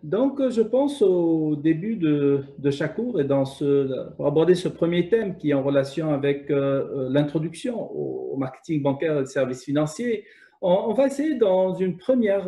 Donc, je pense au début de chaque cours et pour aborder ce premier thème qui est en relation avec l'introduction au marketing bancaire et de services financiers, on va essayer dans une première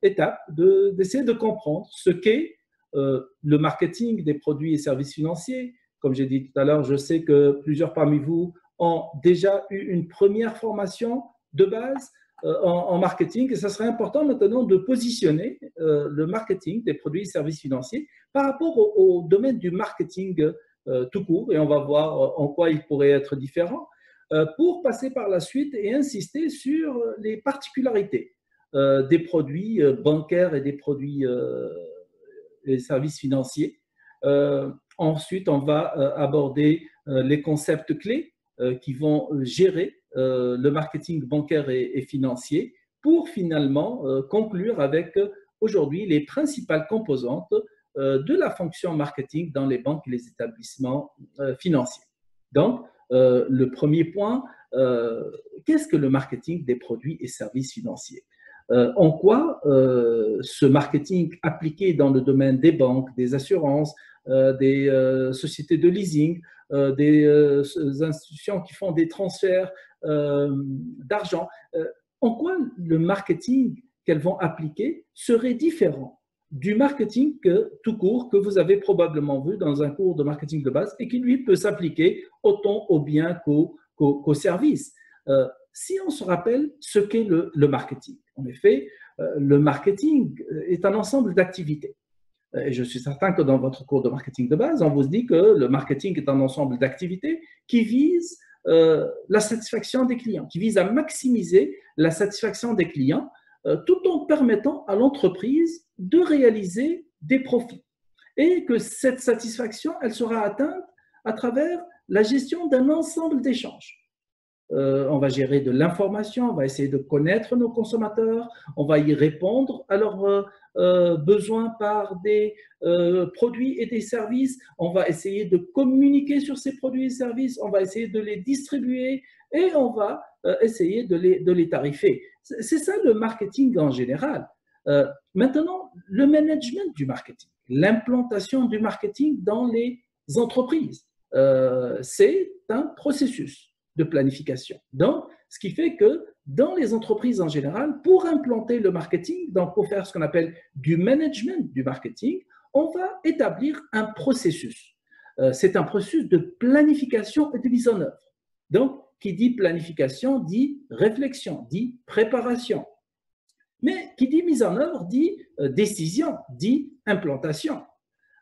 étape d'essayer de comprendre ce qu'est le marketing des produits et services financiers. Comme j'ai dit tout à l'heure, je sais que plusieurs parmi vous ont déjà eu une première formation de base en marketing, et ça serait important maintenant de positionner le marketing des produits et services financiers par rapport au domaine du marketing tout court, et on va voir en quoi il pourrait être différent, pour passer par la suite et insister sur les particularités des produits bancaires et des produits et services financiers. Ensuite, on va aborder les concepts clés qui vont gérer le marketing bancaire et financier pour finalement conclure avec aujourd'hui les principales composantes de la fonction marketing dans les banques et les établissements financiers. Donc, le premier point, qu'est-ce que le marketing des produits et services financiers? En quoi ce marketing appliqué dans le domaine des banques, des assurances, des sociétés de leasing, des institutions qui font des transferts d'argent, en quoi le marketing qu'elles vont appliquer serait différent du marketing tout court que vous avez probablement vu dans un cours de marketing de base et qui, lui, peut s'appliquer autant aux biens qu'aux services. Si on se rappelle ce qu'est le marketing, en effet, le marketing est un ensemble d'activités. Et je suis certain que dans votre cours de marketing de base, on vous dit que le marketing est un ensemble d'activités qui visent la satisfaction des clients, qui visent à maximiser la satisfaction des clients tout en permettant à l'entreprise de réaliser des profits. Et que cette satisfaction, elle sera atteinte à travers la gestion d'un ensemble d'échanges. On va gérer de l'information, on va essayer de connaître nos consommateurs, on va y répondre à leurs besoins par des produits et des services, on va essayer de communiquer sur ces produits et services, on va essayer de les distribuer et on va essayer de les tarifer. C'est ça le marketing en général. Maintenant, le management du marketing, l'implantation du marketing dans les entreprises, c'est un processus de planification. Donc, ce qui fait que dans les entreprises en général, pour implanter le marketing, donc pour faire ce qu'on appelle du management du marketing, on va établir un processus. C'est un processus de planification et de mise en œuvre. Donc, qui dit planification dit réflexion, dit préparation. Mais qui dit mise en œuvre dit décision, dit implantation.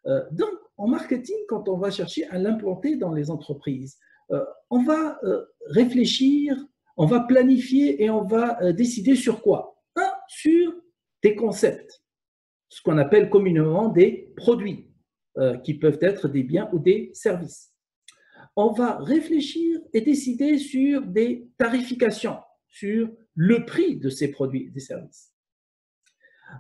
Donc, en marketing, quand on va chercher à l'implanter dans les entreprises, on va réfléchir, on va planifier et on va décider sur quoi? Sur des concepts, ce qu'on appelle communément des produits, qui peuvent être des biens ou des services. On va réfléchir et décider sur des tarifications, sur le prix de ces produits et des services.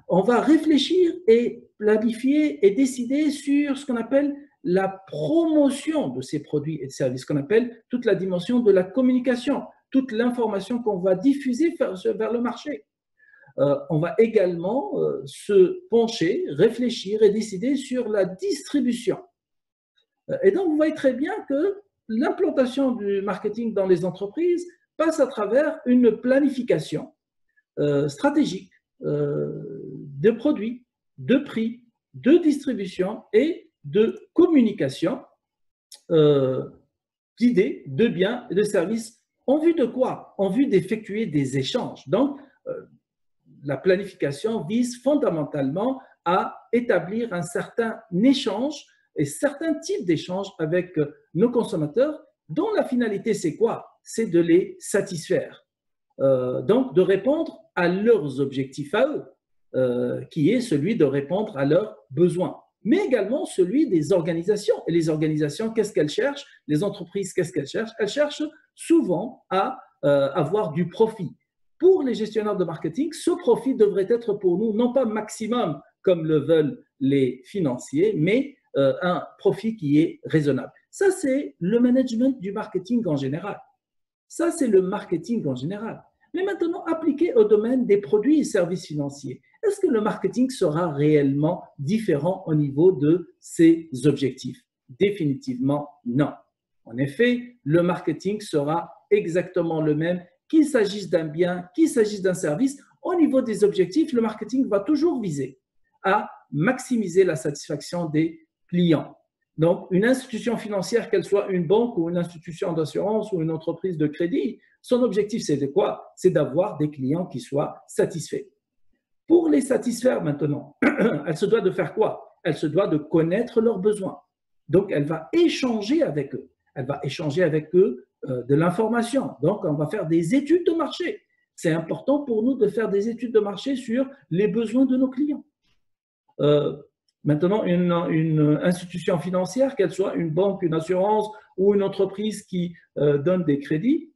On va réfléchir et planifier et décider sur ce qu'on appelle la promotion de ces produits et services, qu'on appelle toute la dimension de la communication, toute l'information qu'on va diffuser vers le marché. On va également se pencher, réfléchir et décider sur la distribution. Et donc, vous voyez très bien que l'implantation du marketing dans les entreprises passe à travers une planification stratégique de produits, de prix, de distribution et de communication d'idées, de biens et de services. En vue de quoi? En vue d'effectuer des échanges. Donc, la planification vise fondamentalement à établir un certain échange et certains types d'échanges avec nos consommateurs dont la finalité, c'est quoi? C'est de les satisfaire. Donc, de répondre à leurs objectifs à eux, qui est celui de répondre à leurs besoins, mais également celui des organisations. Et les organisations, qu'est-ce qu'elles cherchent? Les entreprises, qu'est-ce qu'elles cherchent? Elles cherchent souvent à avoir du profit. Pour les gestionnaires de marketing, ce profit devrait être pour nous, non pas maximum comme le veulent les financiers, mais un profit qui est raisonnable. Ça, c'est le management du marketing en général. Ça, c'est le marketing en général. Mais maintenant, appliqué au domaine des produits et services financiers, est-ce que le marketing sera réellement différent au niveau de ses objectifs? Définitivement non. En effet, le marketing sera exactement le même, qu'il s'agisse d'un bien, qu'il s'agisse d'un service. Au niveau des objectifs, le marketing va toujours viser à maximiser la satisfaction des clients. Donc, une institution financière, qu'elle soit une banque ou une institution d'assurance ou une entreprise de crédit, son objectif, c'est de quoi? C'est d'avoir des clients qui soient satisfaits. Pour les satisfaire maintenant, elle se doit de faire quoi? Elle se doit de connaître leurs besoins. Donc, elle va échanger avec eux. Elle va échanger avec eux de l'information. Donc, on va faire des études de marché. C'est important pour nous de faire des études de marché sur les besoins de nos clients. Maintenant, une institution financière, qu'elle soit une banque, une assurance ou une entreprise qui donne des crédits,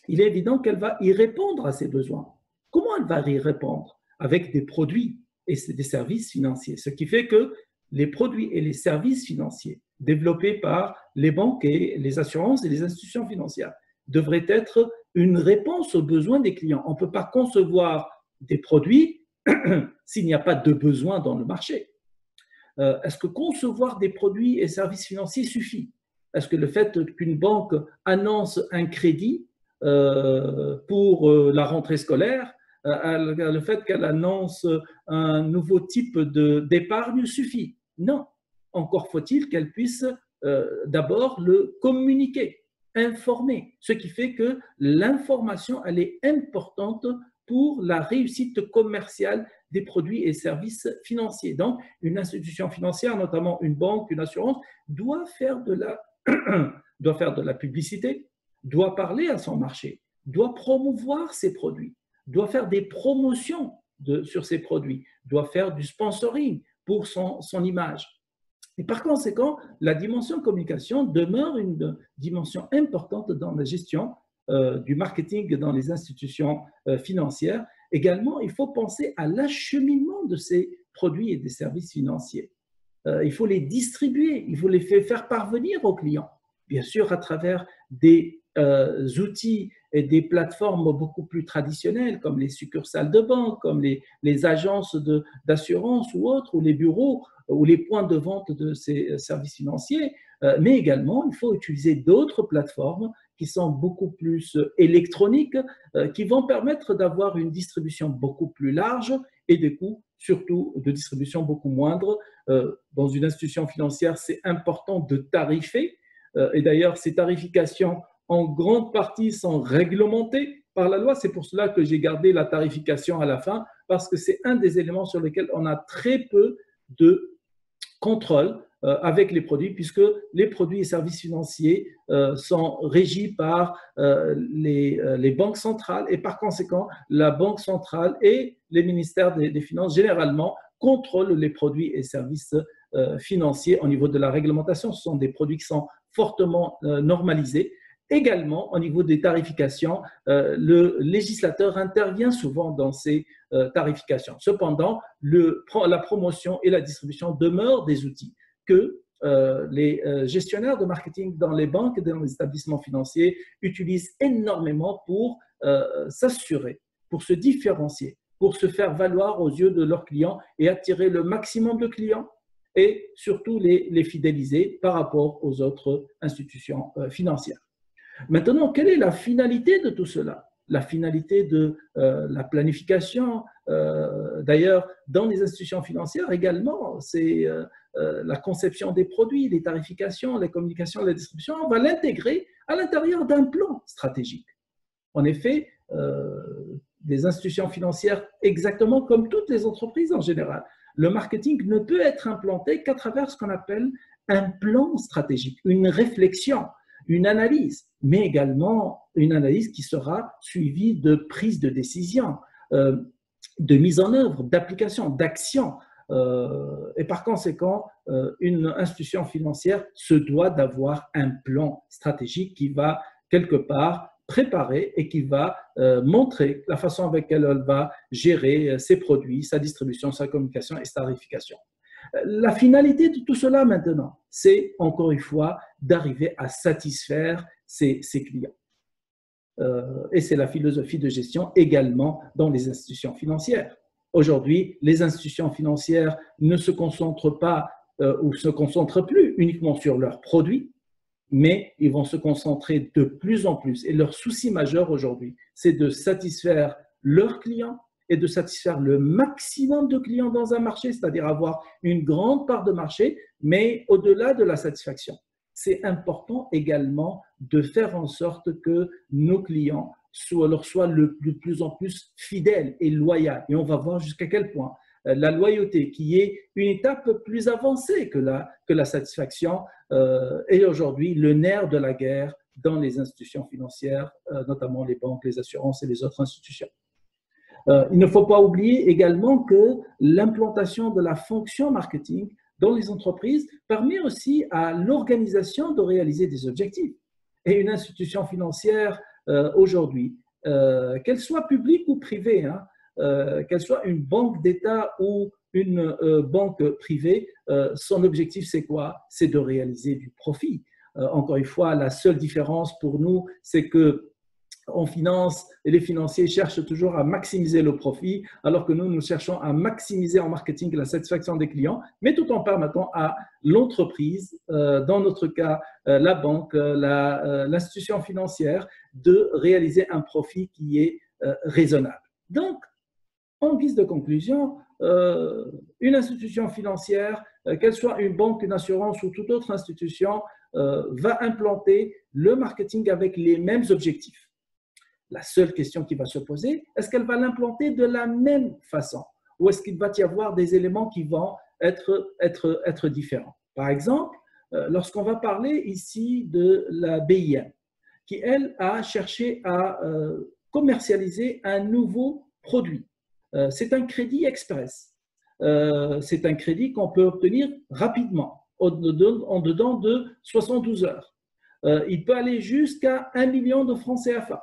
il est évident qu'elle va y répondre à ses besoins. Comment elle va y répondre? Avec des produits et des services financiers. Ce qui fait que les produits et les services financiers développés par les banques et les assurances et les institutions financières devraient être une réponse aux besoins des clients. On ne peut pas concevoir des produits s'il n'y a pas de besoin dans le marché. Est-ce que concevoir des produits et services financiers suffit? Est-ce que le fait qu'une banque annonce un crédit pour la rentrée scolaire, le fait qu'elle annonce un nouveau type d'épargne suffit? Non. Encore faut-il qu'elle puisse d'abord le communiquer, informer, ce qui fait que l'information, elle est importante pour la réussite commerciale des produits et services financiers. Donc, une institution financière, notamment une banque, une assurance, doit faire de la publicité, doit parler à son marché, doit promouvoir ses produits, doit faire des promotions sur ses produits, doit faire du sponsoring pour son image. Et par conséquent, la dimension communication demeure une dimension importante dans la gestion du marketing dans les institutions financières. Également, il faut penser à l'acheminement de ces produits et des services financiers. Il faut les distribuer, il faut les faire parvenir aux clients, bien sûr à travers des outils et des plateformes beaucoup plus traditionnelles comme les succursales de banque, comme les agences d'assurance ou autres, ou les bureaux ou les points de vente de ces services financiers, mais également il faut utiliser d'autres plateformes qui sont beaucoup plus électroniques, qui vont permettre d'avoir une distribution beaucoup plus large et des coûts surtout de distribution beaucoup moindres. Dans une institution financière, c'est important de tarifer, et d'ailleurs ces tarifications en grande partie sont réglementées par la loi. C'est pour cela que j'ai gardé la tarification à la fin, parce que c'est un des éléments sur lesquels on a très peu de contrôle avec les produits, puisque les produits et services financiers sont régis par les banques centrales, et par conséquent, la Banque centrale et les ministères des Finances, généralement, contrôlent les produits et services financiers au niveau de la réglementation. Ce sont des produits qui sont fortement normalisés. Également, au niveau des tarifications, le législateur intervient souvent dans ces tarifications. Cependant, la promotion et la distribution demeurent des outils que les gestionnaires de marketing dans les banques et dans les établissements financiers utilisent énormément pour s'assurer, pour se différencier, pour se faire valoir aux yeux de leurs clients et attirer le maximum de clients et surtout les fidéliser par rapport aux autres institutions financières. Maintenant, quelle est la finalité de tout cela? La finalité de la planification, d'ailleurs, dans les institutions financières également, c'est la conception des produits, les tarifications, les communications, la distribution, on va l'intégrer à l'intérieur d'un plan stratégique. En effet, les institutions financières, exactement comme toutes les entreprises en général, le marketing ne peut être implanté qu'à travers ce qu'on appelle un plan stratégique, une réflexion, une analyse, mais également une analyse qui sera suivie de prise de décision, de mise en œuvre, d'application, d'action. Et par conséquent, une institution financière se doit d'avoir un plan stratégique qui va quelque part préparer et qui va montrer la façon avec laquelle elle va gérer ses produits, sa distribution, sa communication et sa tarification. La finalité de tout cela maintenant, c'est encore une fois d'arriver à satisfaire ses clients. Et c'est la philosophie de gestion également dans les institutions financières. Aujourd'hui, les institutions financières ne se concentrent pas ou se concentrent plus uniquement sur leurs produits, mais ils vont se concentrer de plus en plus. Et leur souci majeur aujourd'hui, c'est de satisfaire leurs clients et de satisfaire le maximum de clients dans un marché, c'est-à-dire avoir une grande part de marché, mais au-delà de la satisfaction. C'est important également de faire en sorte que nos clients leur soient de plus en plus fidèles et loyaux. Et on va voir jusqu'à quel point la loyauté, qui est une étape plus avancée que la satisfaction, est aujourd'hui le nerf de la guerre dans les institutions financières, notamment les banques, les assurances et les autres institutions. Il ne faut pas oublier également que l'implantation de la fonction marketing dans les entreprises permet aussi à l'organisation de réaliser des objectifs. Et une institution financière aujourd'hui, qu'elle soit publique ou privée, qu'elle soit une banque d'État ou une banque privée, son objectif c'est quoi? C'est de réaliser du profit. Encore une fois, la seule différence pour nous, c'est que en finance, et les financiers cherchent toujours à maximiser le profit, alors que nous cherchons à maximiser en marketing la satisfaction des clients, mais tout en permettant à l'entreprise, dans notre cas, la banque, l'institution financière, de réaliser un profit qui est raisonnable. Donc, en guise de conclusion, une institution financière, qu'elle soit une banque, une assurance ou toute autre institution, va implanter le marketing avec les mêmes objectifs. La seule question qui va se poser, est-ce qu'elle va l'implanter de la même façon ou est-ce qu'il va y avoir des éléments qui vont être différents? Par exemple, lorsqu'on va parler ici de la BIM, qui elle a cherché à commercialiser un nouveau produit. C'est un crédit express. C'est un crédit qu'on peut obtenir rapidement, en dedans de 72 heures. Il peut aller jusqu'à 1 million de francs CFA,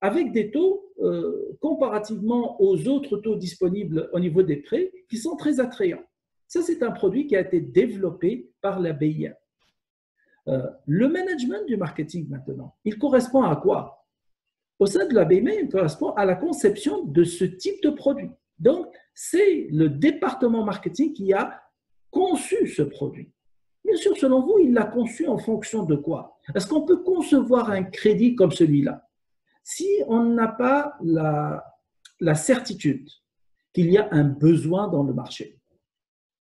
avec des taux comparativement aux autres taux disponibles au niveau des prêts qui sont très attrayants. Ça, c'est un produit qui a été développé par la BIM. Le management du marketing maintenant, il correspond à quoi? Au sein de la BIM, il correspond à la conception de ce type de produit. Donc, c'est le département marketing qui a conçu ce produit. Bien sûr, selon vous, il l'a conçu en fonction de quoi? Est-ce qu'on peut concevoir un crédit comme celui-là si on n'a pas la certitude qu'il y a un besoin dans le marché?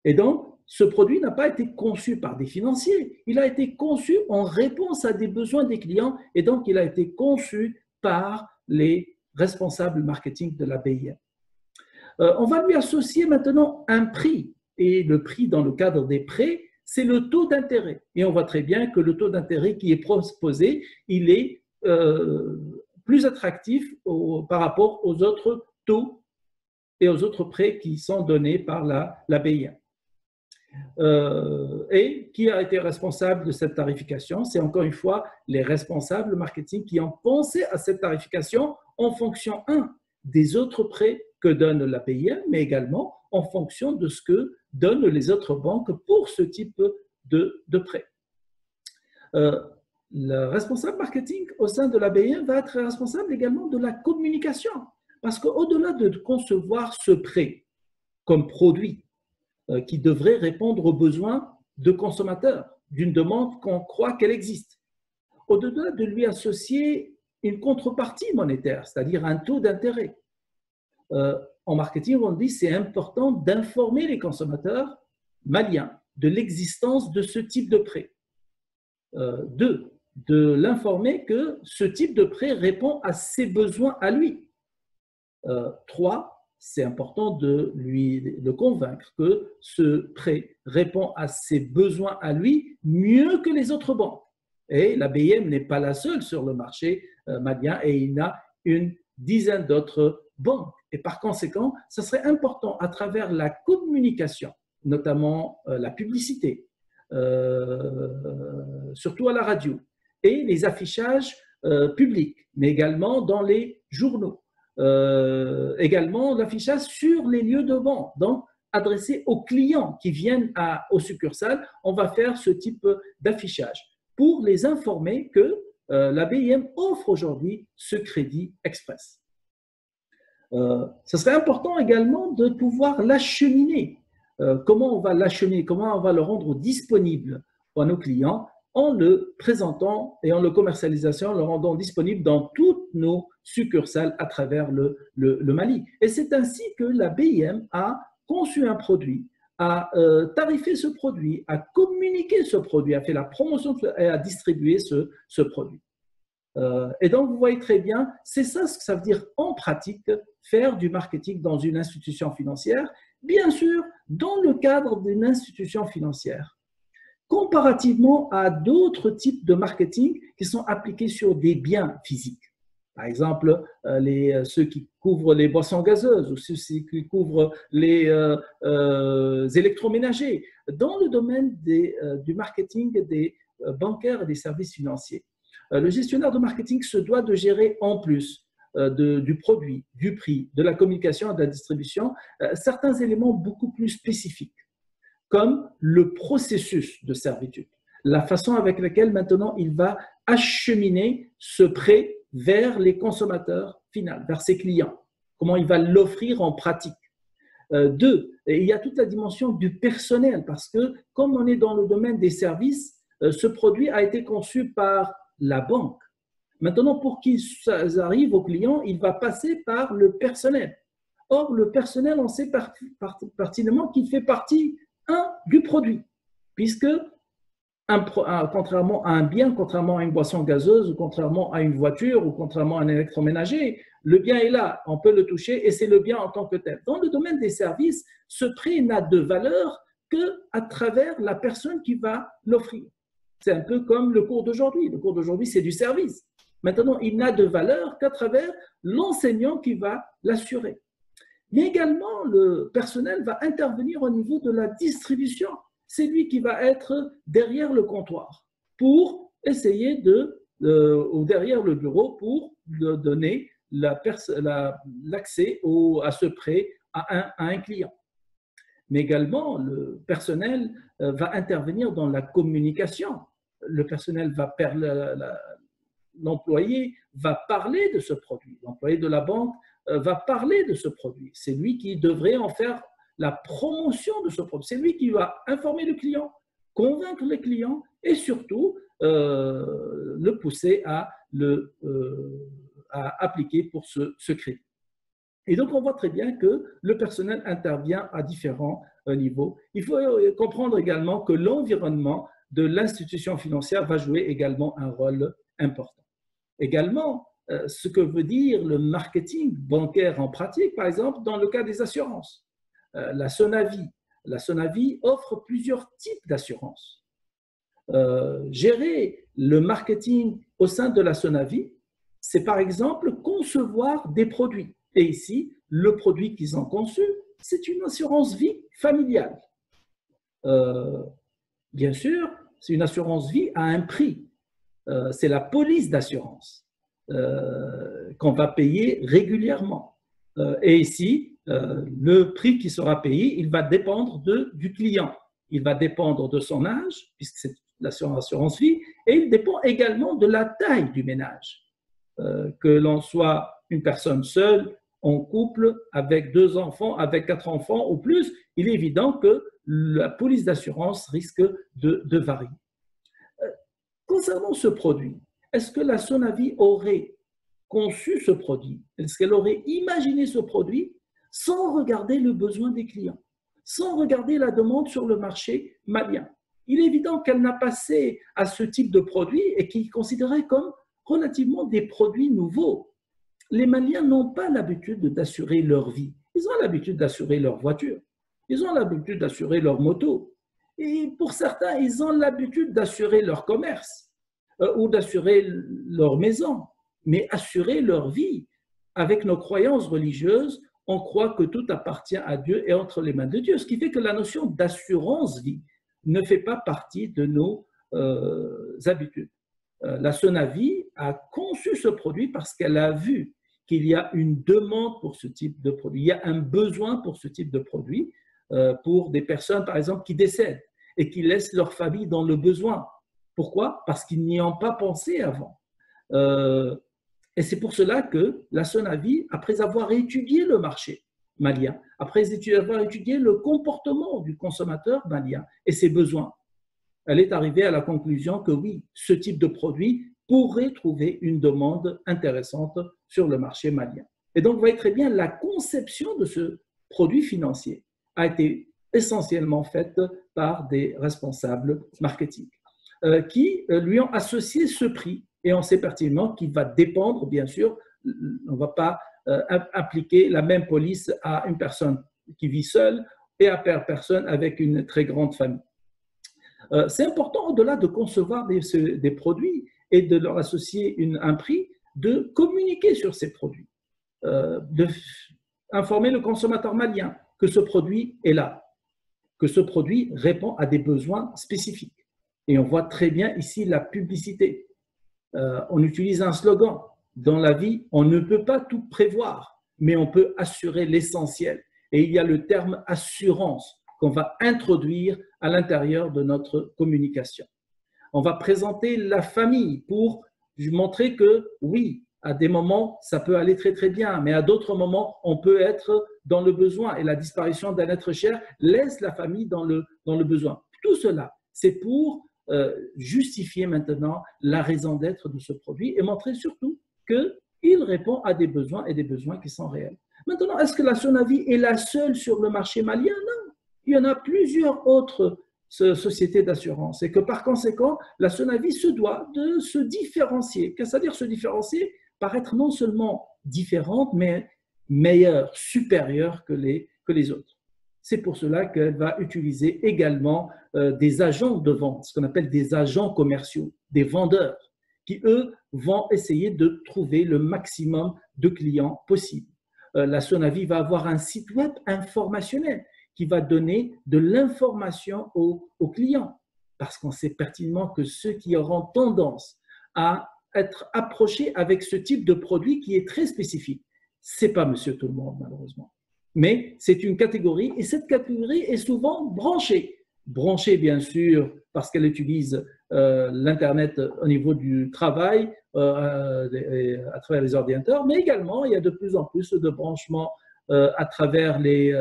Et donc, ce produit n'a pas été conçu par des financiers, il a été conçu en réponse à des besoins des clients et donc il a été conçu par les responsables marketing de la BIM. On va lui associer maintenant un prix et le prix dans le cadre des prêts, c'est le taux d'intérêt. Et on voit très bien que le taux d'intérêt qui est proposé, il est plus attractif par rapport aux autres taux et aux autres prêts qui sont donnés par la BIM. Et qui a été responsable de cette tarification? C'est encore une fois les responsables marketing qui ont pensé à cette tarification en fonction, des autres prêts que donne la BIM, mais également en fonction de ce que donnent les autres banques pour ce type de prêt. Le responsable marketing au sein de la BIM va être responsable également de la communication, parce qu'au-delà de concevoir ce prêt comme produit qui devrait répondre aux besoins de consommateurs, d'une demande qu'on croit qu'elle existe, au-delà de lui associer une contrepartie monétaire, c'est-à-dire un taux d'intérêt. En marketing, on dit que c'est important d'informer les consommateurs maliens de l'existence de ce type de prêt. Deux, de l'informer que ce type de prêt répond à ses besoins à lui. Trois, c'est important de le convaincre que ce prêt répond à ses besoins à lui mieux que les autres banques. Et la BIM n'est pas la seule sur le marché malien et il y a une dizaine d'autres banques. Et par conséquent, ce serait important à travers la communication, notamment la publicité, surtout à la radio, et les affichages publics, mais également dans les journaux. Également l'affichage sur les lieux de vente, donc adressé aux clients qui viennent aux succursales, on va faire ce type d'affichage pour les informer que la BIM offre aujourd'hui ce crédit express. Ce serait important également de pouvoir l'acheminer. Comment on va l'acheminer, comment on va le rendre disponible à nos clients en le présentant et en le commercialisant, en le rendant disponible dans toutes nos succursales à travers le Mali. Et c'est ainsi que la BIM a conçu un produit, a tarifé ce produit, a communiqué ce produit, a fait la promotion et a distribué ce produit. Et donc, vous voyez très bien, c'est ça ce que ça veut dire en pratique, faire du marketing dans une institution financière, bien sûr, dans le cadre d'une institution financière, comparativement à d'autres types de marketing qui sont appliqués sur des biens physiques. Par exemple, ceux qui couvrent les boissons gazeuses ou ceux qui couvrent les électroménagers, dans le domaine du marketing des bancaires et des services financiers. Le gestionnaire de marketing se doit de gérer en plus du produit, du prix, de la communication et de la distribution, certains éléments beaucoup plus spécifiques, comme le processus de servitude, la façon avec laquelle maintenant il va acheminer ce prêt vers les consommateurs finaux, vers ses clients, comment il va l'offrir en pratique. Deux, il y a toute la dimension du personnel, parce que comme on est dans le domaine des services, ce produit a été conçu par la banque. Maintenant, pour qu'il arrive au client, il va passer par le personnel. Or, le personnel, on sait pertinemment qu'il fait partie du produit, puisque contrairement à un bien, contrairement à une boisson gazeuse, ou contrairement à une voiture, ou contrairement à un électroménager, le bien est là, on peut le toucher et c'est le bien en tant que tel. Dans le domaine des services, ce prix n'a de valeur qu'à travers la personne qui va l'offrir. C'est un peu comme le cours d'aujourd'hui. Le cours d'aujourd'hui, c'est du service. Maintenant, il n'a de valeur qu'à travers l'enseignant qui va l'assurer. Mais également, le personnel va intervenir au niveau de la distribution. C'est lui qui va être derrière le comptoir pour essayer ou derrière le bureau pour donner l'accès à ce prêt à un client. Mais également, le personnel va intervenir dans la communication. Le personnel va l'employé va parler de ce produit. L'employé de la banque va parler de ce produit. C'est lui qui devrait en faire la promotion de ce produit. C'est lui qui va informer le client, convaincre le client et surtout le pousser à appliquer pour ce crédit. Et donc, on voit très bien que le personnel intervient à différents niveaux. Il faut comprendre également que l'environnement de l'institution financière va jouer également un rôle important. Également, ce que veut dire le marketing bancaire en pratique, par exemple, dans le cas des assurances. La Sonavi. La Sonavi offre plusieurs types d'assurances. Gérer le marketing au sein de la Sonavi, c'est par exemple concevoir des produits. Et ici, le produit qu'ils ont conçu, c'est une assurance vie familiale. Bien sûr, c'est une assurance vie à un prix. C'est la police d'assurance qu'on va payer régulièrement. Et ici, le prix qui sera payé, il va dépendre du client. Il va dépendre de son âge, puisque c'est l'assurance vie, et il dépend également de la taille du ménage. Que l'on soit une personne seule, en couple, avec 2 enfants, avec 4 enfants ou plus, il est évident que la police d'assurance risque de varier. Concernant ce produit, est-ce que la Sonavi aurait conçu ce produit? Est-ce qu'elle aurait imaginé ce produit sans regarder le besoin des clients, sans regarder la demande sur le marché malien? Il est évident qu'elle n'a passé à ce type de produit et qui est considéré comme relativement des produits nouveaux. Les Maliens n'ont pas l'habitude d'assurer leur vie. Ils ont l'habitude d'assurer leur voiture. Ils ont l'habitude d'assurer leur moto. Et pour certains, ils ont l'habitude d'assurer leur commerce ou d'assurer leur maison. Mais assurer leur vie, avec nos croyances religieuses, on croit que tout appartient à Dieu et entre les mains de Dieu. Ce qui fait que la notion d'assurance vie ne fait pas partie de nos habitudes. La Sonavi a conçu ce produit parce qu'elle a vu qu'il y a une demande pour ce type de produit. Il y a un besoin pour ce type de produit pour des personnes, par exemple, qui décèdent et qui laissent leur famille dans le besoin. Pourquoi? Parce qu'ils n'y ont pas pensé avant. Et c'est pour cela que la Sonavi, après avoir étudié le marché malien, après avoir étudié le comportement du consommateur malien et ses besoins, elle est arrivée à la conclusion que oui, ce type de produit pourrait trouver une demande intéressante sur le marché malien. Et donc, vous voyez très bien, la conception de ce produit financier a été essentiellement faite par des responsables marketing qui lui ont associé ce prix. Et on sait pertinemment qu'il va dépendre, bien sûr, on ne va pas appliquer la même police à une personne qui vit seule et à personne avec une très grande famille. C'est important, au-delà de concevoir des produits et de leur associer un prix, de communiquer sur ces produits, d'informer le consommateur malien que ce produit est là, que ce produit répond à des besoins spécifiques. Et on voit très bien ici la publicité. On utilise un slogan. Dans la vie, on ne peut pas tout prévoir, mais on peut assurer l'essentiel. Et il y a le terme assurance qu'on va introduire à l'intérieur de notre communication. On va présenter la famille pour montrer que oui, à des moments, ça peut aller très très bien, mais à d'autres moments, on peut être dans le besoin et la disparition d'un être cher laisse la famille dans le besoin. Tout cela, c'est pour justifier maintenant la raison d'être de ce produit et montrer surtout qu'il répond à des besoins et des besoins qui sont réels. Maintenant, est-ce que la Sonavi est la seule sur le marché malien? Non, il y en a plusieurs autres sociétés d'assurance et que par conséquent, la Sonavi se doit de se différencier. Qu'est-ce que ça veut dire se différencier? Par être non seulement différente, mais meilleure, supérieure que les autres. C'est pour cela qu'elle va utiliser également des agents de vente, ce qu'on appelle des agents commerciaux, des vendeurs, qui, eux, vont essayer de trouver le maximum de clients possible. La Sonavi va avoir un site web informationnel qui va donner de l'information aux clients, parce qu'on sait pertinemment que ceux qui auront tendance à être approchés avec ce type de produit qui est très spécifique, ce n'est pas monsieur tout le monde, malheureusement. Mais c'est une catégorie et cette catégorie est souvent branchée. Branchée, bien sûr, parce qu'elle utilise l'Internet au niveau du travail, à travers les ordinateurs, mais également, il y a de plus en plus de branchements à travers les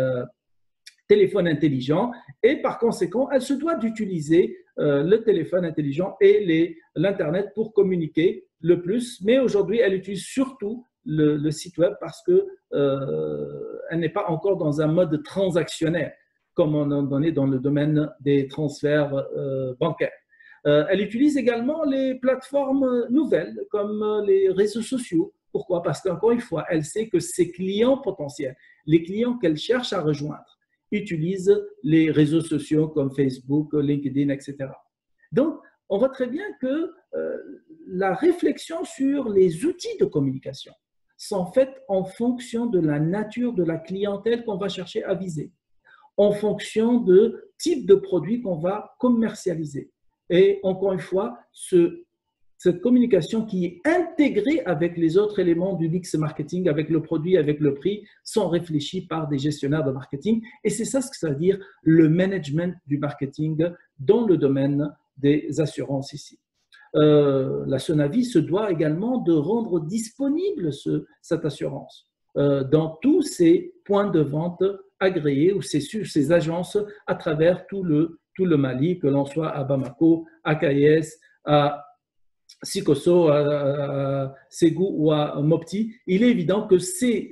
téléphones intelligents et par conséquent, elle se doit d'utiliser le téléphone intelligent et l'Internet pour communiquer le plus. Mais aujourd'hui, elle utilise surtout le site web parce qu'elle n'est pas encore dans un mode transactionnel comme on en est dans le domaine des transferts bancaires. Elle utilise également les plateformes nouvelles comme les réseaux sociaux. Pourquoi? Parce qu'encore une fois, elle sait que ses clients potentiels, les clients qu'elle cherche à rejoindre, utilisent les réseaux sociaux comme Facebook, LinkedIn, etc. Donc, on voit très bien que la réflexion sur les outils de communication sont faites en fonction de la nature de la clientèle qu'on va chercher à viser, en fonction de type de produit qu'on va commercialiser. Et encore une fois, cette communication qui est intégrée avec les autres éléments du mix marketing, avec le produit, avec le prix, sont réfléchis par des gestionnaires de marketing. Et c'est ça ce que ça veut dire le management du marketing dans le domaine des assurances ici. La Sonavi se doit également de rendre disponible cette assurance dans tous ces points de vente agréés ou ces agences à travers tout le Mali, que l'on soit à Bamako, à Kayes, à Sikosso, à Ségou ou à Mopti. Il est évident que ces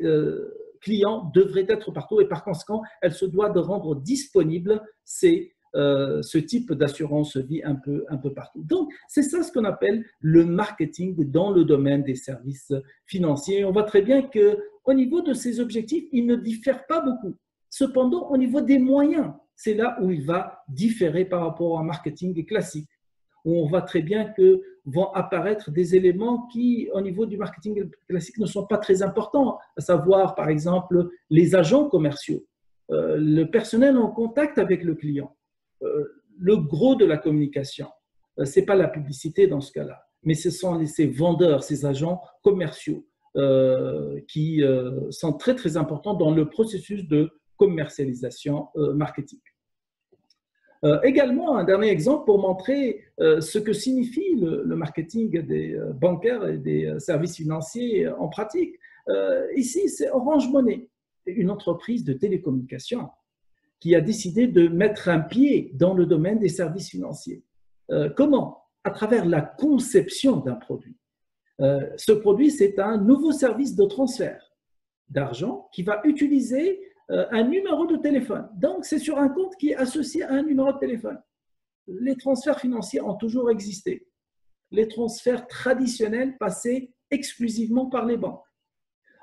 clients devraient être partout et par conséquent, elle se doit de rendre disponible ce type d'assurance vie un peu partout. Donc, c'est ça ce qu'on appelle le marketing dans le domaine des services financiers. On voit très bien qu'au niveau de ces objectifs, ils ne diffèrent pas beaucoup. Cependant, au niveau des moyens, c'est là où il va différer par rapport au marketing classique, où on voit très bien que vont apparaître des éléments qui, au niveau du marketing classique, ne sont pas très importants, à savoir, par exemple, les agents commerciaux, le personnel en contact avec le client. Le gros de la communication, ce n'est pas la publicité dans ce cas-là, mais ce sont ces vendeurs, ces agents commerciaux qui sont très, très importants dans le processus de commercialisation marketing. Également, un dernier exemple pour montrer ce que signifie le marketing des bancaires et des services financiers en pratique. Ici, c'est Orange Money, une entreprise de télécommunications qui a décidé de mettre un pied dans le domaine des services financiers. Comment? À travers la conception d'un produit. Ce produit, c'est un nouveau service de transfert d'argent qui va utiliser un numéro de téléphone. Donc, c'est sur un compte qui est associé à un numéro de téléphone. Les transferts financiers ont toujours existé. Les transferts traditionnels passaient exclusivement par les banques.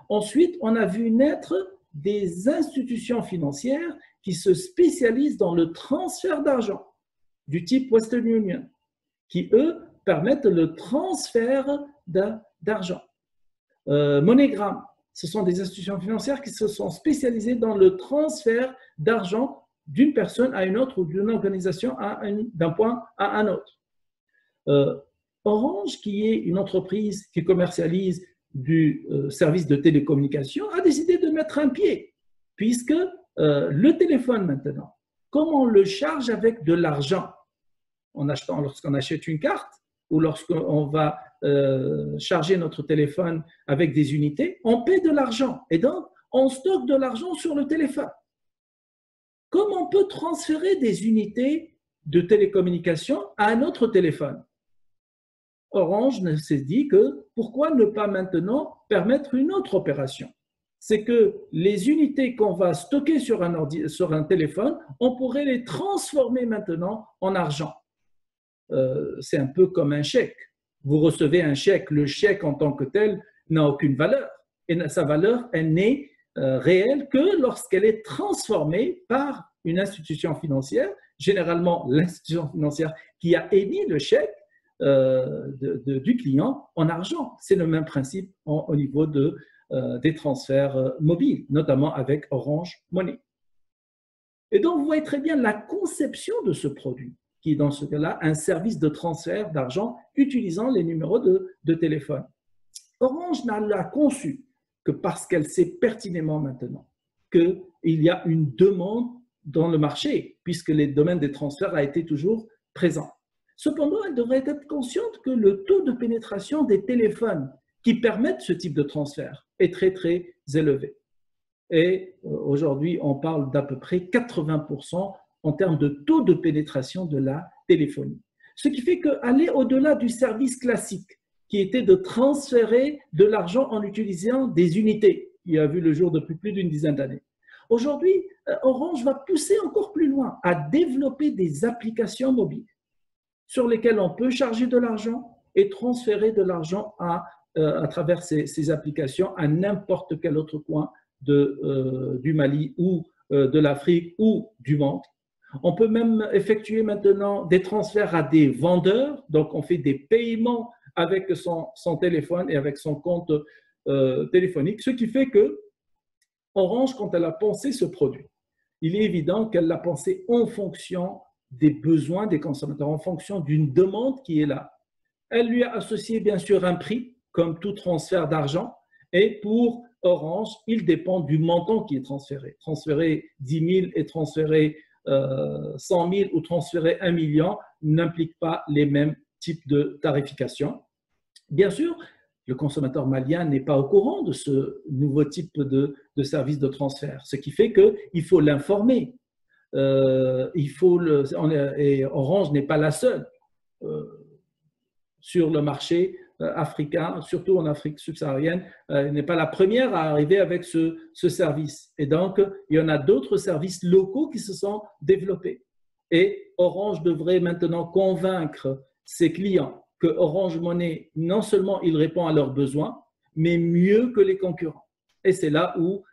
Ensuite, on a vu naître des institutions financières qui se spécialisent dans le transfert d'argent, du type Western Union, qui, eux, permettent le transfert d'argent. MoneyGram, ce sont des institutions financières qui se sont spécialisées dans le transfert d'argent d'une personne à une autre ou d'une organisation d'un point à un autre. Orange, qui est une entreprise qui commercialise du service de télécommunication, a décidé de mettre un pied, puisque le téléphone maintenant, comme on le charge avec de l'argent, lorsqu'on achète une carte ou lorsqu'on va charger notre téléphone avec des unités, on paie de l'argent et donc on stocke de l'argent sur le téléphone. Comme on peut transférer des unités de télécommunication à un autre téléphone? Orange s'est dit que pourquoi ne pas maintenant permettre une autre opération? C'est que les unités qu'on va stocker sur un téléphone, on pourrait les transformer maintenant en argent. C'est un peu comme un chèque. Vous recevez un chèque, le chèque en tant que tel n'a aucune valeur. Et sa valeur, elle n'est réelle que lorsqu'elle est transformée par une institution financière, généralement l'institution financière qui a émis le chèque du client en argent. C'est le même principe au niveau des transferts mobiles, notamment avec Orange Money. Et donc, vous voyez très bien la conception de ce produit, qui est dans ce cas-là un service de transfert d'argent utilisant les numéros de téléphone. Orange n'a l'a conçu que parce qu'elle sait pertinemment maintenant qu'il y a une demande dans le marché, puisque le domaine des transferts a été toujours présent. Cependant, elle devrait être consciente que le taux de pénétration des téléphones qui permettent ce type de transfert est très, très élevé. Et aujourd'hui, on parle d'à peu près 80% en termes de taux de pénétration de la téléphonie. Ce qui fait qu'aller au-delà du service classique, qui était de transférer de l'argent en utilisant des unités, qui a vu le jour depuis plus d'une dizaine d'années. Aujourd'hui, Orange va pousser encore plus loin à développer des applications mobiles sur lesquelles on peut charger de l'argent et transférer de l'argent à travers ces applications à n'importe quel autre coin du Mali ou de l'Afrique ou du monde. On peut même effectuer maintenant des transferts à des vendeurs, donc on fait des paiements avec son téléphone et avec son compte téléphonique, ce qui fait que Orange, quand elle a pensé ce produit, il est évident qu'elle l'a pensé en fonction des besoins des consommateurs, en fonction d'une demande qui est là. Elle lui a associé bien sûr un prix, comme tout transfert d'argent, et pour Orange, il dépend du montant qui est transféré. Transférer 10 000 et transférer 100 000 ou transférer 1 million n'implique pas les mêmes types de tarification. Bien sûr, le consommateur malien n'est pas au courant de ce nouveau type de service de transfert, ce qui fait qu'il faut l'informer. Et Orange n'est pas la seule sur le marché africain, surtout en Afrique subsaharienne, n'est pas la première à arriver avec ce service. Et donc, il y en a d'autres services locaux qui se sont développés. Et Orange devrait maintenant convaincre ses clients que Orange Money, non seulement il répond à leurs besoins, mais mieux que les concurrents. Et c'est là où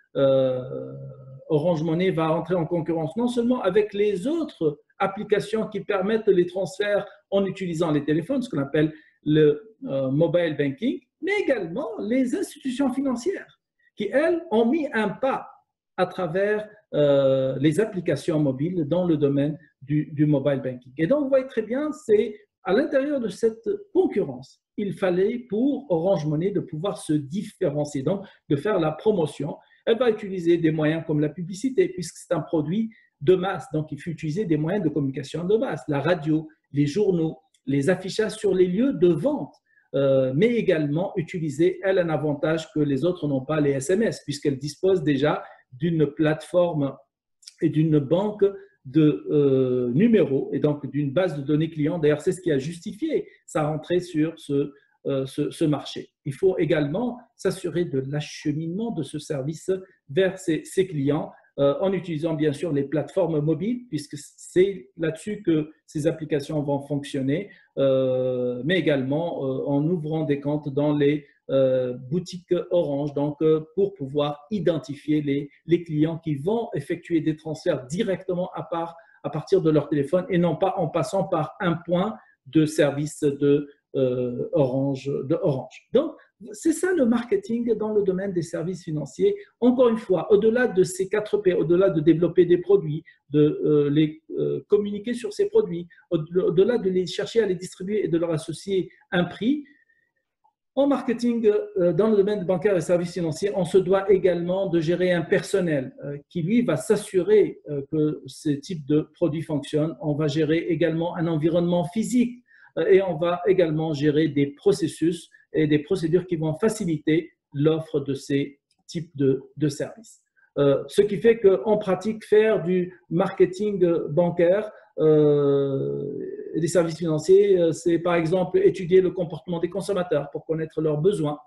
Orange Money va entrer en concurrence, non seulement avec les autres applications qui permettent les transferts en utilisant les téléphones, ce qu'on appelle le mobile banking, mais également les institutions financières qui, elles, ont mis un pas à travers les applications mobiles dans le domaine du mobile banking. Et donc, vous voyez très bien, c'est à l'intérieur de cette concurrence, il fallait pour Orange Money de pouvoir se différencier, donc de faire la promotion. Elle va utiliser des moyens comme la publicité, puisque c'est un produit de masse. Donc, il faut utiliser des moyens de communication de masse, la radio, les journaux, les affichages sur les lieux de vente, mais également utiliser, elle, un avantage que les autres n'ont pas, les SMS, puisqu'elle dispose déjà d'une plateforme et d'une banque de numéros et donc d'une base de données clients. D'ailleurs, c'est ce qui a justifié sa rentrée sur ce marché. Il faut également s'assurer de l'acheminement de ce service vers ses clients en utilisant bien sûr les plateformes mobiles, puisque c'est là-dessus que ces applications vont fonctionner, mais également en ouvrant des comptes dans les boutiques Orange, donc pour pouvoir identifier les clients qui vont effectuer des transferts directement à partir de leur téléphone et non pas en passant par un point de service de Orange. Donc, c'est ça le marketing dans le domaine des services financiers. Encore une fois, au-delà de ces 4 P, au-delà de développer des produits, de les communiquer sur ces produits, au-delà de les chercher à les distribuer et de leur associer un prix, en marketing, dans le domaine bancaire et services financiers, on se doit également de gérer un personnel qui, lui, va s'assurer que ce type de produit fonctionne. On va gérer également un environnement physique et on va également gérer des processus et des procédures qui vont faciliter l'offre de ces types de services. Ce qui fait qu'en pratique, faire du marketing bancaire et des services financiers, c'est par exemple étudier le comportement des consommateurs pour connaître leurs besoins.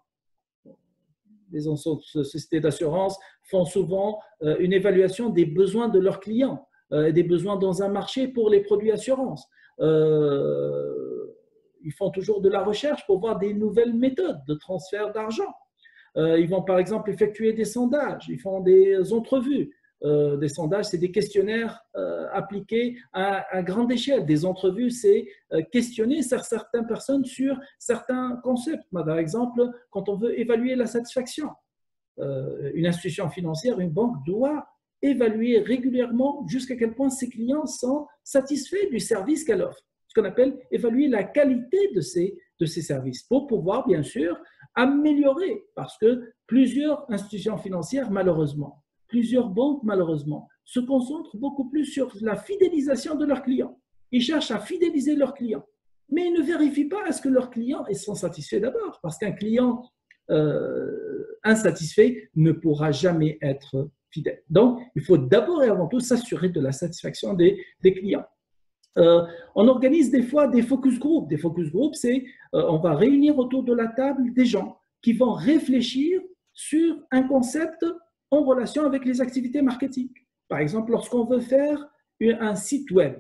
Les sociétés d'assurance font souvent une évaluation des besoins de leurs clients, des besoins dans un marché pour les produits assurances. Ils font toujours de la recherche pour voir des nouvelles méthodes de transfert d'argent. Ils vont par exemple effectuer des sondages, ils font des entrevues. Des sondages, c'est des questionnaires appliqués à grande échelle. Des entrevues, c'est questionner certaines personnes sur certains concepts. Par exemple, quand on veut évaluer la satisfaction, une institution financière, une banque doit évaluer régulièrement jusqu'à quel point ses clients sont satisfaits du service qu'elle offre. Ce qu'on appelle évaluer la qualité de ces services pour pouvoir, bien sûr, améliorer. Parce que plusieurs institutions financières, malheureusement, plusieurs banques, malheureusement, se concentrent beaucoup plus sur la fidélisation de leurs clients. Ils cherchent à fidéliser leurs clients, mais ils ne vérifient pas est-ce que leurs clients sont satisfaits d'abord, parce qu'un client insatisfait ne pourra jamais être fidèle. Donc, il faut d'abord et avant tout s'assurer de la satisfaction des clients. On organise des fois des focus group. Des focus group, c'est on va réunir autour de la table des gens qui vont réfléchir sur un concept en relation avec les activités marketing. Par exemple, lorsqu'on veut faire un site web,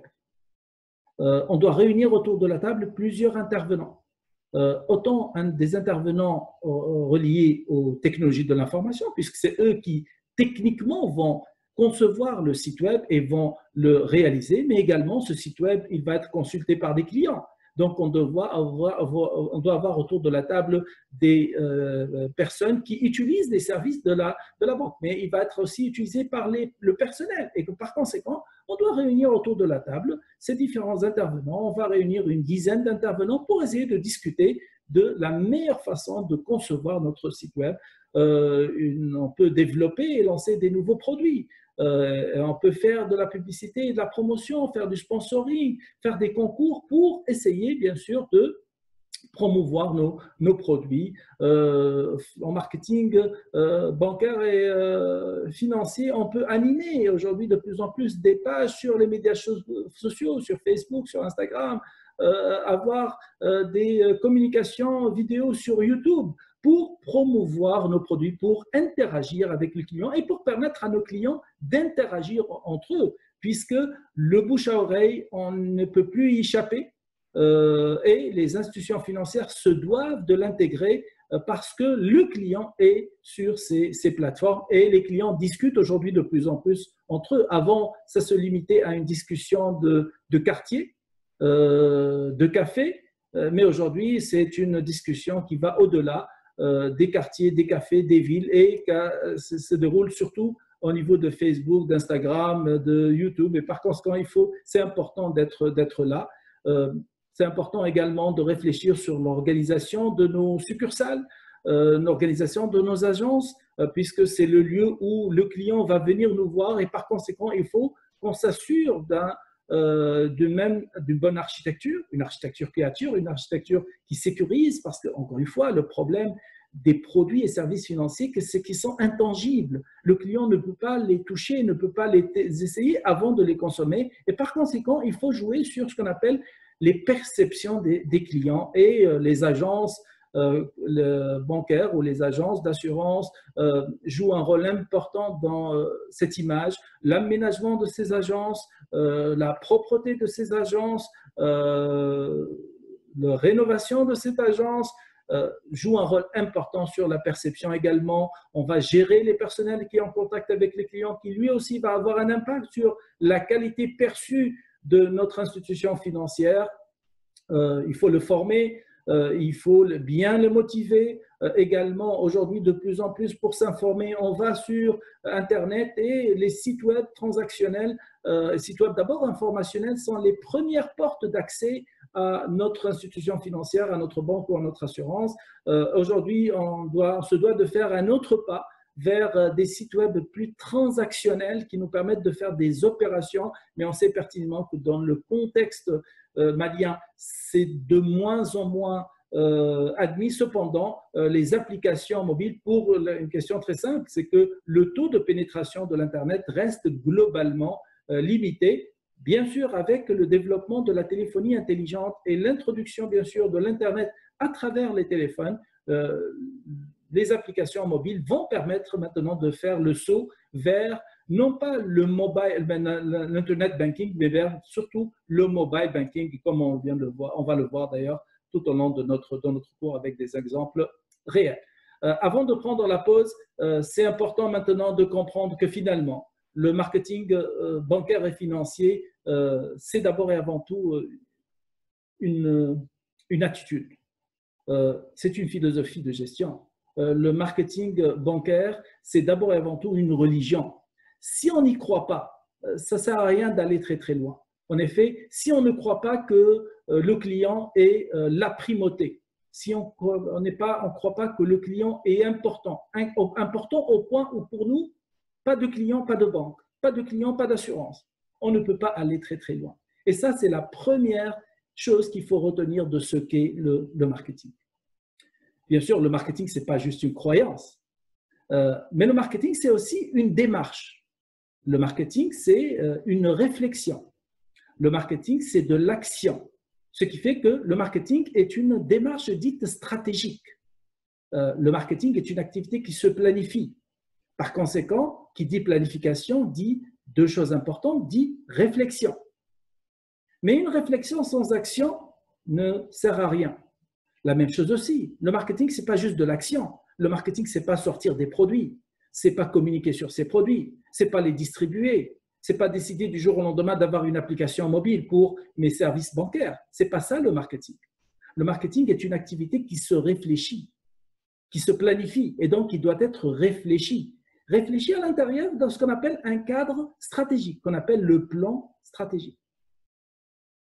on doit réunir autour de la table plusieurs intervenants. Autant des intervenants reliés aux technologies de l'information, puisque c'est eux qui techniquement vont concevoir le site web et vont le réaliser, mais également ce site web, il va être consulté par des clients. Donc, on doit avoir autour de la table des personnes qui utilisent les services de la banque, mais il va être aussi utilisé par le personnel. Et que par conséquent, on doit réunir autour de la table ces différents intervenants. On va réunir une dizaine d'intervenants pour essayer de discuter de la meilleure façon de concevoir notre site web. On peut développer et lancer des nouveaux produits. On peut faire de la publicité et de la promotion, faire du sponsoring, faire des concours pour essayer, bien sûr, de promouvoir nos produits. En marketing bancaire et financier, on peut animer aujourd'hui de plus en plus des pages sur les médias sociaux, sur Facebook, sur Instagram, avoir des communications vidéo sur YouTube pour promouvoir nos produits, pour interagir avec les clients et pour permettre à nos clients d'interagir entre eux, puisque le bouche à oreille, on ne peut plus y échapper et les institutions financières se doivent de l'intégrer parce que le client est sur ces plateformes et les clients discutent aujourd'hui de plus en plus entre eux. Avant, ça se limitait à une discussion de quartier, de café, mais aujourd'hui, c'est une discussion qui va au-delà des quartiers, des cafés, des villes et se déroule surtout au niveau de Facebook, d'Instagram, de YouTube. Et par conséquent, c'est important d'être là. C'est important également de réfléchir sur l'organisation de nos succursales, l'organisation de nos agences, puisque c'est le lieu où le client va venir nous voir et par conséquent, il faut qu'on s'assure d'une bonne architecture, une architecture créature, une architecture qui sécurise, parce que, encore une fois, le problème des produits et services financiers, c'est qu'ils sont intangibles. Le client ne peut pas les toucher, ne peut pas les essayer avant de les consommer. Et par conséquent, il faut jouer sur ce qu'on appelle les perceptions des clients, et les agences bancaires ou les agences d'assurance jouent un rôle important dans cette image. L'aménagement de ces agences, la propreté de ces agences, la rénovation de cette agence joue un rôle important sur la perception également. On va gérer les personnels qui sont en contact avec les clients, qui lui aussi va avoir un impact sur la qualité perçue de notre institution financière. Il faut le former, il faut bien le motiver. Également, aujourd'hui, de plus en plus, pour s'informer, on va sur Internet, et les sites web transactionnels, sites web d'abord informationnels, sont les premières portes d'accès à notre institution financière, à notre banque ou à notre assurance. Aujourd'hui, on se doit de faire un autre pas vers des sites web plus transactionnels qui nous permettent de faire des opérations, mais on sait pertinemment que dans le contexte malien, c'est de moins en moins admis. Cependant, les applications mobiles, pour une question très simple, c'est que le taux de pénétration de l'Internet reste globalement limité, bien sûr avec le développement de la téléphonie intelligente et l'introduction bien sûr de l'Internet à travers les téléphones. Les applications mobiles vont permettre maintenant de faire le saut vers non pas l'Internet banking, mais vers surtout le mobile banking, comme on vient de le voir, on va le voir d'ailleurs tout au long de notre cours avec des exemples réels. Avant de prendre la pause, c'est important maintenant de comprendre que finalement, le marketing bancaire et financier, c'est d'abord et avant tout une attitude. C'est une philosophie de gestion. Le marketing bancaire, c'est d'abord et avant tout une religion. Si on n'y croit pas, ça ne sert à rien d'aller très très loin. En effet, si on ne croit pas que le client est la primauté, si on ne croit pas que le client est important au point où pour nous, pas de client, pas de banque, pas de client, pas d'assurance, on ne peut pas aller très très loin. Et ça, c'est la première chose qu'il faut retenir de ce qu'est le marketing. Bien sûr, le marketing, ce n'est pas juste une croyance, mais le marketing, c'est aussi une démarche. Le marketing, c'est une réflexion. Le marketing, c'est de l'action. Ce qui fait que le marketing est une démarche dite stratégique. Le marketing est une activité qui se planifie. Par conséquent, qui dit planification, dit deux choses importantes, dit réflexion. Mais une réflexion sans action ne sert à rien. La même chose aussi, le marketing, ce n'est pas juste de l'action. Le marketing, ce n'est pas sortir des produits, ce n'est pas communiquer sur ces produits, ce n'est pas les distribuer, ce n'est pas décider du jour au lendemain d'avoir une application mobile pour mes services bancaires. Ce n'est pas ça le marketing. Le marketing est une activité qui se réfléchit, qui se planifie et donc qui doit être réfléchie. Réfléchie à l'intérieur dans ce qu'on appelle un cadre stratégique, qu'on appelle le plan stratégique.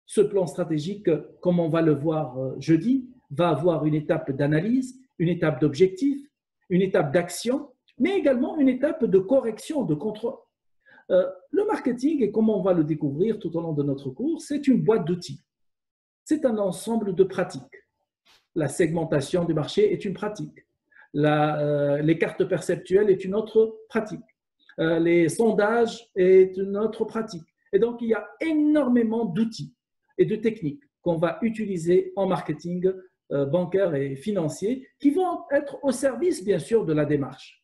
Ce plan stratégique, comme on va le voir jeudi, va avoir une étape d'analyse, une étape d'objectif, une étape d'action, mais également une étape de correction, de contrôle. Le marketing, et comme on va le découvrir tout au long de notre cours, c'est une boîte d'outils. C'est un ensemble de pratiques. La segmentation du marché est une pratique. Les cartes perceptuelles est une autre pratique. Les sondages est une autre pratique. Et donc, il y a énormément d'outils et de techniques qu'on va utiliser en marketing bancaire et financier qui vont être au service, bien sûr, de la démarche.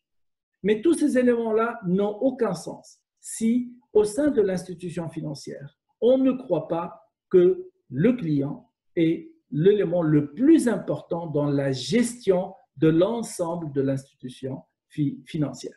Mais tous ces éléments-là n'ont aucun sens si, au sein de l'institution financière, on ne croit pas que le client est l'élément le plus important dans la gestion de l'ensemble de l'institution financière.